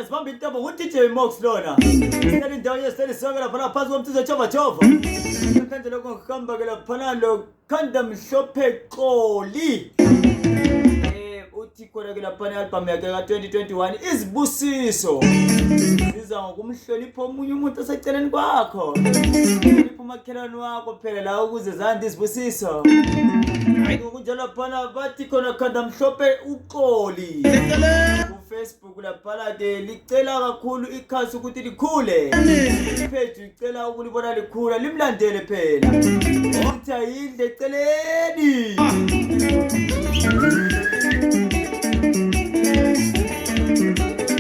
sibamba intambo ngu-DJ Mox lona. Sithatha indawo yesithatha sonke laphana phansi komthizo jova. Namhlanje lokho ngihamba ke laphana lo khandamhlophe uxolly. Uthi khona ke laphana i-album yakhe ka-2021 izibusiso. Siza ngokumhlonipha omunye umuntu oseceleni kwakho. Hlonipha umakhelwane wakho phela la ukuze zande izibusiso. Hayi ngokunjalo laphana bathi khona khandamhlophe uxolly. Facebook laphana ke licela kakhulu ikhasi ukuthi likhule. Ipage icela ukulibona likhula limlandele phela. Uthi ayidle eceleni.